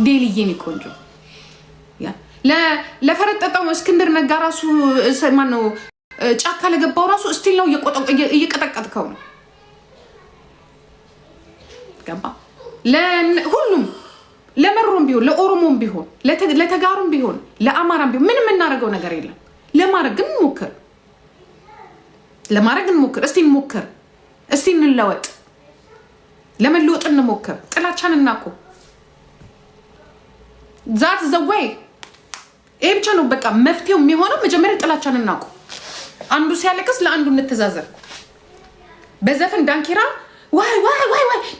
ዴልዬ የሚቆንጆ ያ ለፈረጠጣው እስክንድር ነጋ ራሱ ማን ነው ጫካ ለገባው ራሱ ስቲል ነው እየቀጠቀጥከው ነው ገባ ለሁሉም ለመሮም ቢሆን ለኦሮሞም ቢሆን ለተጋሩም ቢሆን ለአማራም ቢሆን ምንም እናደርገው ነገር የለም ለማድረግ እንሞክር እስቲ እንለወጥ ለመለወጥ እንሞክር ጥላቻን እናቁ ዛት ዘወይ ይሄ ብቻ ነው በቃ መፍትሄው የሚሆነው መጀመሪያ ጥላቻን እናቁ አንዱ ሲያለቅስ ለአንዱ እንተዛዘር በዘፈን ዳንኪራ ዋይ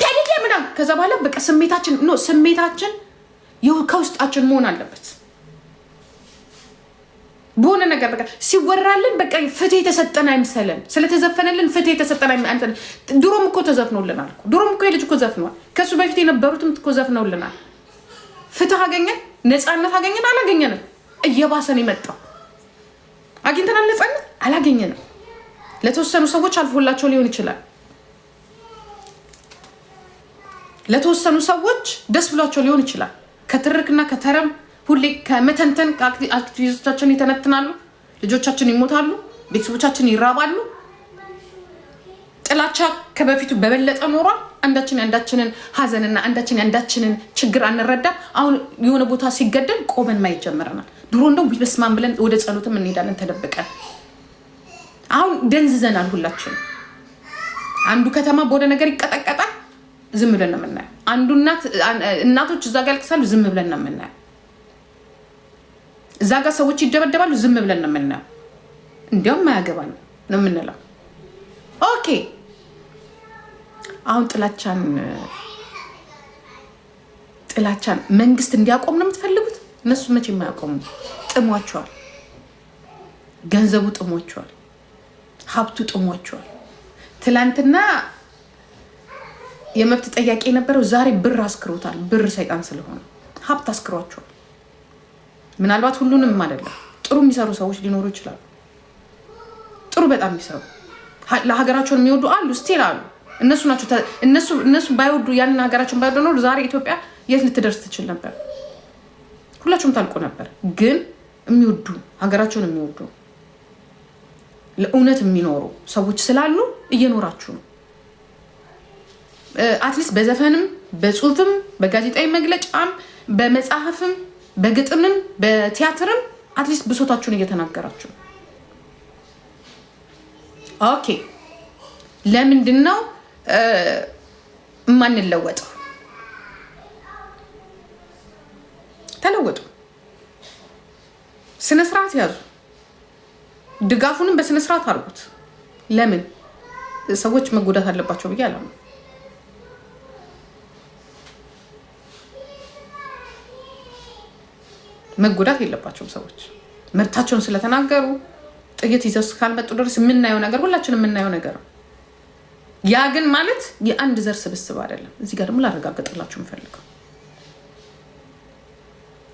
ታዲያ ምናምን ከዛ በኋላ በቃ ስሜታችን ከውስጣችን መሆን አለበት በሆነ ነገር በቃ ሲወራልን በቃ ፍትህ የተሰጠን አይምሰለን ስለተዘፈነልን ፍትህ የተሰጠን አይምሰለን ድሮም እኮ ተዘፍኖልናል ድሮም እኮ የልጅ እኮ ዘፍኗል ከሱ በፊት የነበሩትም እኮ ዘፍነውልናል ፍትህ አገኘን ነፃነት አገኘን አላገኘንም እየባሰን የመጣው አግኝተናል ነፃነት አላገኘንም ለተወሰኑ ሰዎች አልፎላቸው ሊሆን ይችላል ለተወሰኑ ሰዎች ደስ ብሏቸው ሊሆን ይችላል ከትርክና ከተረም ሁሌ ከመተንተን አክቲቪስቶቻችን ይተነትናሉ ልጆቻችን ይሞታሉ ቤተሰቦቻችን ይራባሉ ጥላቻ ከበፊቱ በበለጠ ኖሯል አንዳችንን ሀዘንና አንዳችንን ችግር አንረዳ አሁን የሆነ ቦታ ሲገደል ቆመን ማየት ጀምረናል ድሮ እንደው ቢበስማን ብለን ወደ ጸሎትም እንሄዳለን ተደብቀን አሁን ደንዝዘናል ሁላችን አንዱ ከተማ በወደ ነገር ይቀጠቀጣል ዝም ብለን ነው የምናየው አንዱ እናቶች እዛ ጋር ያልቅሳሉ ዝም ብለን ነው የምናየው እዛ ጋር ሰዎች ይደበደባሉ ዝም ብለን ነው የምናየው እንዲያውም ማያገባን ነው የምንለው ኦኬ አሁን ጥላቻን መንግስት እንዲያቆም ነው የምትፈልጉት እነሱ መቼ የማያቆሙ ጥሟቸዋል ገንዘቡ ጥሟቸዋል ሀብቱ ጥሟቸዋል ትላንትና የመብት ጠያቂ የነበረው ዛሬ ብር አስክሮታል ብር ሰይጣን ስለሆነ ሀብት አስክሯቸዋል ምናልባት ሁሉንም አይደለም ጥሩ የሚሰሩ ሰዎች ሊኖሩ ይችላሉ ጥሩ በጣም የሚሰሩ ለሀገራቸውን የሚወዱ አሉ ስቲል አሉ እነሱ ባይወዱ ያንን ሀገራቸውን ባይወዱ ነው ዛሬ ኢትዮጵያ የት ልትደርስ ትችል ነበር ሁላችሁም ታልቁ ነበር ግን የሚወዱ ሀገራቸውን የሚወዱ ለእውነት የሚኖሩ ሰዎች ስላሉ እየኖራችሁ ነው አትሊስት በዘፈንም በጽሁፍም በጋዜጣዊ መግለጫም በመጽሐፍም በግጥምም በቲያትርም አትሊስት ብሶታችሁን እየተናገራችሁ ኦኬ ለምንድነው ማንለወጠው ተለወጡ ስነ ስርዓት ያዙ ድጋፉንም በስነ ስርዓት አድርጉት ለምን ሰዎች መጎዳት አለባቸው ብዬ አላምንም መጎዳት የለባቸውም ሰዎች መብታቸውን ስለተናገሩ ጥይት ይዘው እስካልመጡ ድረስ የምናየው ነገር ሁላችንም የምናየው ነገር ያ ግን ማለት የአንድ ዘር ስብስብ አይደለም እዚህ ጋር ደግሞ ላረጋግጥላችሁ የምፈልገው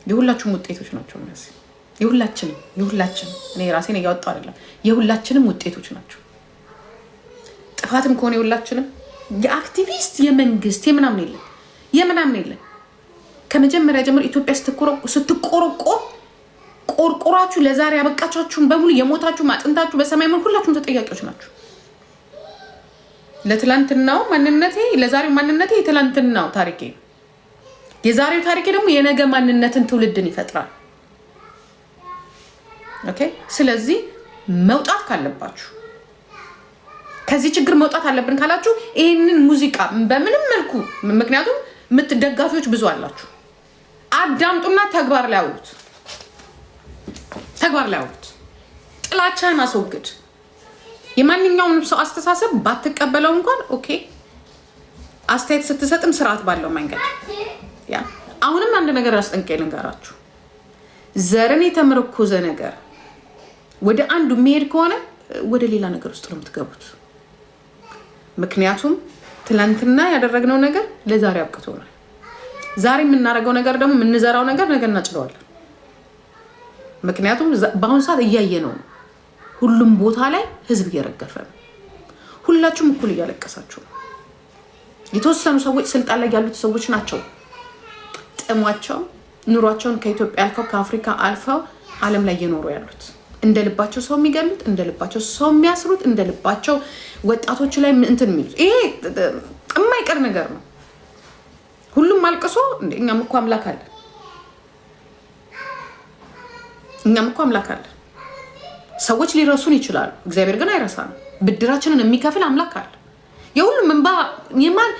የሁላችሁም ውጤቶች ናቸው እነዚህ የሁላችንም እኔ ራሴን እያወጣሁ አይደለም የሁላችንም ውጤቶች ናቸው ጥፋትም ከሆነ የሁላችንም የአክቲቪስት የመንግስት የምናምን የለም ከመጀመሪያ ጀምሮ ኢትዮጵያ ስትቆረቆር ቆርቆራችሁ ለዛሬ ያበቃቻችሁን በሙሉ የሞታችሁ ማጥንታችሁ በሰማይ ምን ሁላችሁም ተጠያቂዎች ናችሁ ለትላንትናው ማንነቴ ለዛሬው ማንነቴ የትላንትናው ታሪኬ የዛሬው ታሪኬ ደግሞ የነገ ማንነትን ትውልድን ይፈጥራል ኦኬ ስለዚህ መውጣት ካለባችሁ ከዚህ ችግር መውጣት አለብን ካላችሁ ይሄንን ሙዚቃ በምንም መልኩ ምክንያቱም የምትደጋፊዎች ብዙ አላችሁ አዳምጡና ተግባር ላይ አውሉት ጥላቻን አስወግድ የማንኛውንም ሰው አስተሳሰብ ባትቀበለው እንኳን ኦኬ አስተያየት ስትሰጥም ስርዓት ባለው መንገድ ያ አሁንም አንድ ነገር አስጠንቀቅ ልንገራችሁ ዘርን የተመረኮዘ ነገር ወደ አንዱ መሄድ ከሆነ ወደ ሌላ ነገር ውስጥ ነው የምትገቡት ምክንያቱም ትላንትና ያደረግነው ነገር ለዛሬ አብቅቶናል ዛሬ የምናደርገው ነገር ደግሞ የምንዘራው ነገር ነገ እናጭደዋለን ምክንያቱም በአሁን ሰዓት እያየነው ነው ሁሉም ቦታ ላይ ህዝብ እየረገፈ ነው ሁላችሁም እኩል እያለቀሳችሁ ነው የተወሰኑ ሰዎች ስልጣን ላይ ያሉት ሰዎች ናቸው ጥሟቸው ኑሯቸውን ከኢትዮጵያ አልፈው ከአፍሪካ አልፈው ዓለም ላይ እየኖሩ ያሉት እንደ ልባቸው ሰው የሚገሉት እንደ ልባቸው ሰው የሚያስሩት እንደ ልባቸው ወጣቶች ላይ እንትን የሚሉት ይሄ የማይቀር ነገር ነው። ሁሉም አልቅሶ እኛም እኮ አምላክ አለ፣ እኛም እኮ አምላክ አለ። ሰዎች ሊረሱን ይችላሉ፣ እግዚአብሔር ግን አይረሳንም። ብድራችንን የሚከፍል አምላክ አለ። የሁሉም እንባ የማን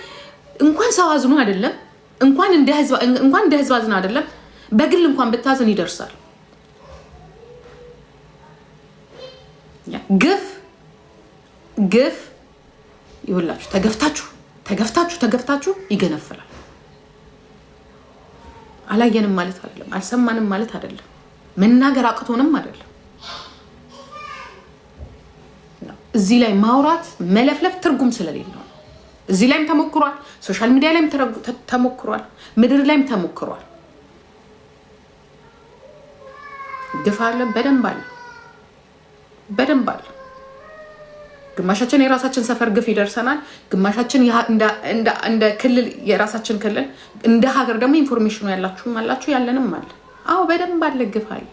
እንኳን ሰው አዝኖ አይደለም እንኳን እንደ ህዝብ አዝኖ አይደለም በግል እንኳን ብታዝን ይደርሳል። ግፍ ይውላችሁ ተገፍታችሁ ይገነፍላል። አላየንም ማለት አይደለም፣ አልሰማንም ማለት አይደለም፣ መናገር አቅቶንም አይደለም። እዚህ ላይ ማውራት መለፍለፍ ትርጉም ስለሌለው እዚህ ላይም ተሞክሯል፣ ሶሻል ሚዲያ ላይም ተሞክሯል፣ ምድር ላይም ተሞክሯል። ግፍ አለ፣ በደንብ አለ። ግማሻችን የራሳችን ሰፈር ግፍ ይደርሰናል፣ ግማሻችን እንደ ክልል የራሳችን ክልል፣ እንደ ሀገር ደግሞ ኢንፎርሜሽኑ ያላችሁም አላችሁ ያለንም አለ። አዎ በደንብ አለ፣ ግፍ አለ፣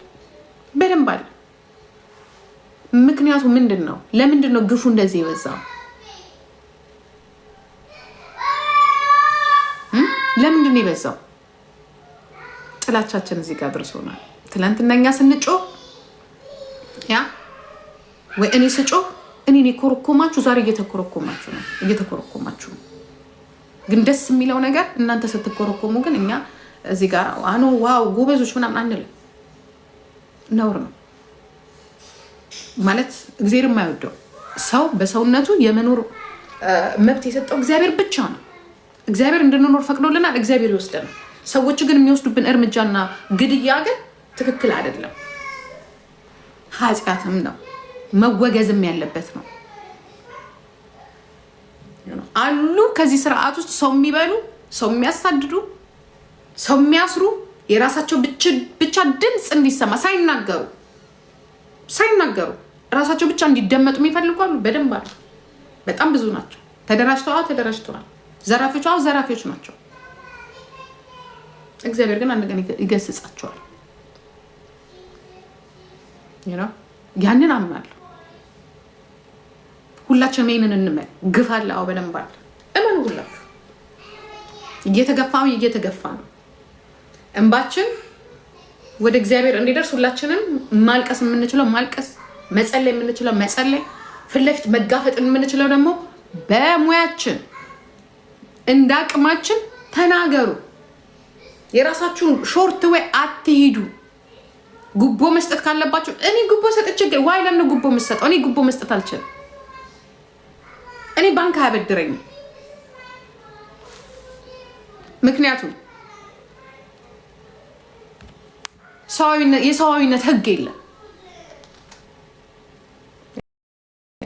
በደንብ አለ። ምክንያቱ ምንድን ነው? ለምንድን ነው ግፉ እንደዚህ የበዛው? ለምንድን ነው የበዛው? ጥላቻችን እዚህ ጋር ደርሶናል። ትናንትና እኛ ስንጮህ ወይ እኔ ስጮህ እኔን የኮረኮማችሁ ዛሬ እየተኮረኮማችሁ ነው። ግን ደስ የሚለው ነገር እናንተ ስትኮረኮሙ ግን እኛ እዚህ ጋር ዋው ጎበዞች ምናምን አንልም። ነውር ነው ማለት እግዚአብሔር የማይወደው ሰው በሰውነቱ የመኖር መብት የሰጠው እግዚአብሔር ብቻ ነው። እግዚአብሔር እንድንኖር ፈቅዶልናል። እግዚአብሔር ይወስደናል። ሰዎች ግን የሚወስዱብን እርምጃና ግድያ ግን ትክክል አይደለም፣ ኃጢአትም ነው፣ መወገዝም ያለበት ነው። አሉ ከዚህ ስርዓት ውስጥ ሰው የሚበሉ፣ ሰው የሚያሳድዱ፣ ሰው የሚያስሩ የራሳቸው ብቻ ድምፅ እንዲሰማ ሳይናገሩ ራሳቸው ብቻ እንዲደመጡ የሚፈልጓሉ። በደንብ አሉ። በጣም ብዙ ናቸው። ተደራጅተዋል። ዘራፊዎች ናቸው። እግዚአብሔር ግን አንድ ቀን ይገስጻቸዋል። ያንን አምናለሁ። ሁላችንም ይሄንን እንመን። ግፍ አለ። አዎ በደንብ አለ። እመኑ። ሁላችሁ እየተገፋ ነው። እንባችን ወደ እግዚአብሔር እንዲደርስ ሁላችንም ማልቀስ የምንችለው ማልቀስ፣ መጸለይ የምንችለው መጸለይ፣ ፊት ለፊት መጋፈጥ የምንችለው ደግሞ በሙያችን እንደ አቅማችን ተናገሩ። የራሳችሁን ሾርት ወይ አትሂዱ። ጉቦ መስጠት ካለባችሁ እኔ ጉቦ ሰጥቼ ዋይ ለምን ጉቦ መስጠት? እኔ ጉቦ መስጠት አልችልም። እኔ ባንክ አያበድረኝም። ምክንያቱም የሰዋዊነት ህግ የለም።